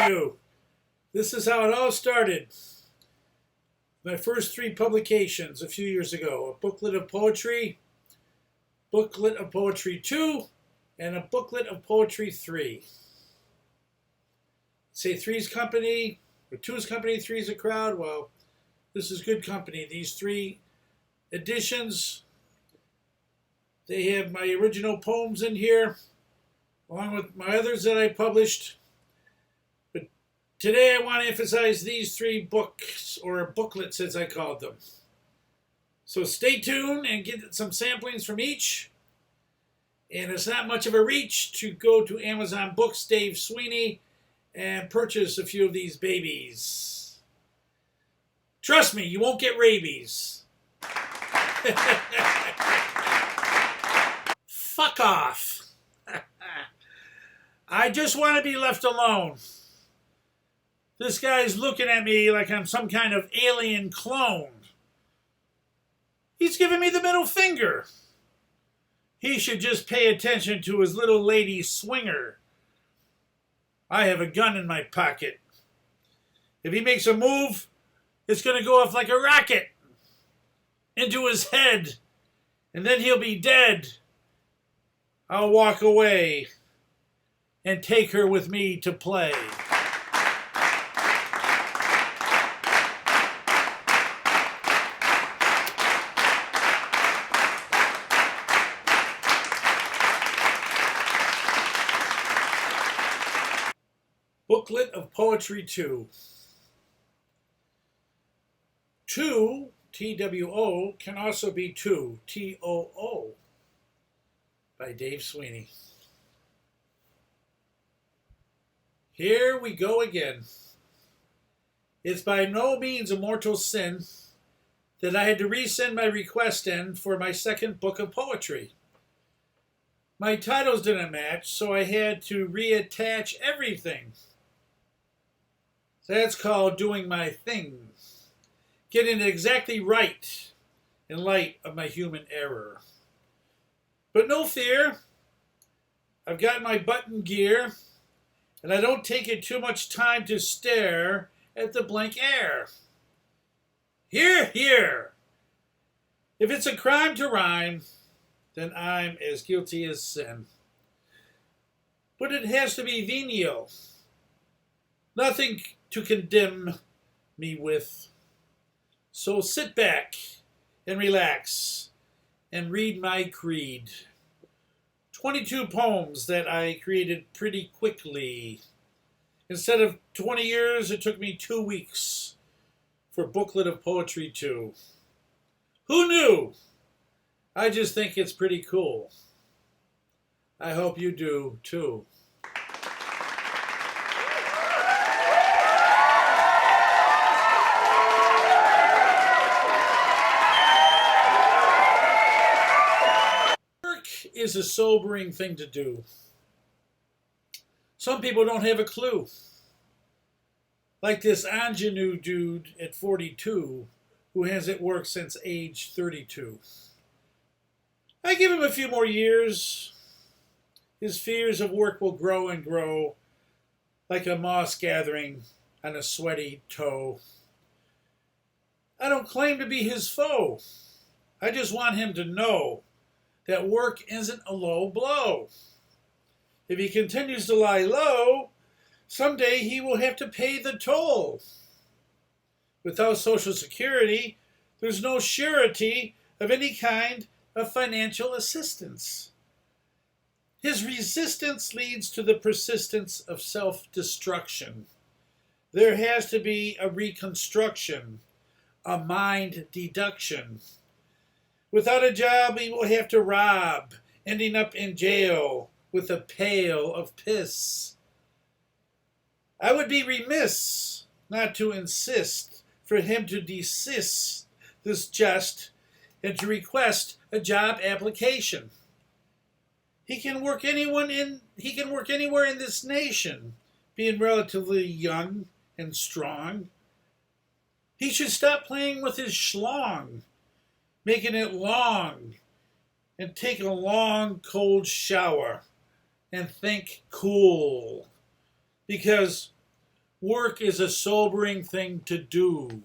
you. This is how it all started. My first 3 publications a few years ago. A Booklet of Poetry, Booklet of Poetry 2, and a Booklet of Poetry 3. Say 3's company, or 2's company, 3's a crowd. Well, this is good company. These 3 editions, they have my original poems in here, along with my others that I published. But today I want to emphasize these 3 books, or booklets as I called them. So stay tuned and get some samplings from each. And it's not much of a reach to go to Amazon Books, Dave Sweeney, and purchase a few of these babies. Trust me, you won't get rabies. Fuck off. I just want to be left alone. This guy's looking at me like I'm some kind of alien clone. He's giving me the middle finger. He should just pay attention to his little lady swinger. I have a gun in my pocket. If he makes a move, it's going to go off like a rocket into his head, and then he'll be dead. I'll walk away and take her with me to play. Booklet of Poetry 2. 2, T-W-O, can also be 2, T-O-O, by Dave Sweeney. Here we go again. It's by no means a mortal sin that I had to resend my request in for my second book of poetry. My titles didn't match, so I had to reattach everything. That's called doing my thing. Getting it exactly right in light of my human error. But no fear. I've got my button gear, and I don't take it too much time to stare at the blank air. Hear, hear. If it's a crime to rhyme, then I'm as guilty as sin. But it has to be venial. Nothing to condemn me with. So sit back and relax and read my creed. 22 poems that I created pretty quickly. Instead of 20 years, it took me 2 weeks for Booklet of Poetry 2. Who knew? I just think it's pretty cool. I hope you do too. Is a sobering thing to do. Some people don't have a clue. Like this ingenue dude at 42 who hasn't worked since age 32. I give him a few more years. His fears of work will grow and grow like a moss gathering on a sweaty toe. I don't claim to be his foe. I just want him to know that work isn't a low blow. If he continues to lie low, someday he will have to pay the toll. Without Social Security, there's no surety of any kind of financial assistance. His resistance leads to the persistence of self-destruction. There has to be a reconstruction, a mind deduction. Without a job, he will have to rob, ending up in jail with a pail of piss. I would be remiss not to insist for him to desist this jest and to request a job application. He can work anywhere in this nation, being relatively young and strong. He should stop playing with his schlong, making it long, and take a long cold shower and think cool. Because Work is a sobering thing to do.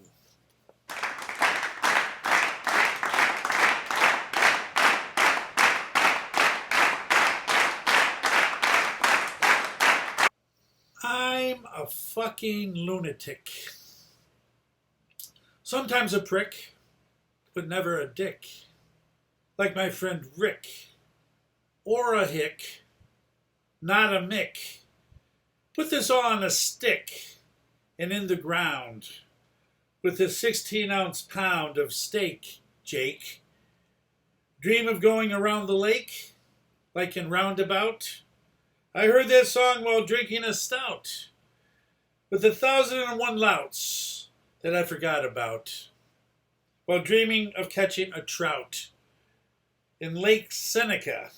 I'm a fucking lunatic. Sometimes a prick, but never a dick. Like my friend Rick. Or a hick, not a mick. Put this on a stick and in the ground with a 16-ounce pound of steak, Jake. Dream of going around the lake like in Roundabout? I heard that song while drinking a stout with 1,001 louts that I forgot about while dreaming of catching a trout in Lake Seneca.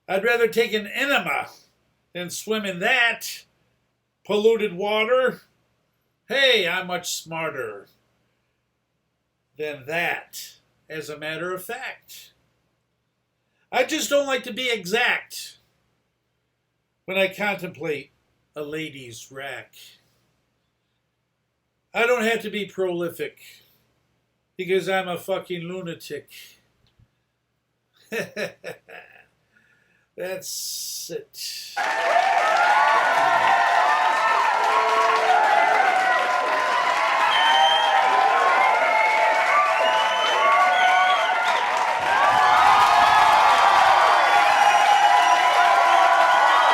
I'd rather take an enema than swim in that polluted water. Hey, I'm much smarter than that, as a matter of fact. I just don't like to be exact when I contemplate a lady's rack. I don't have to be prolific because I'm a fucking lunatic. That's it.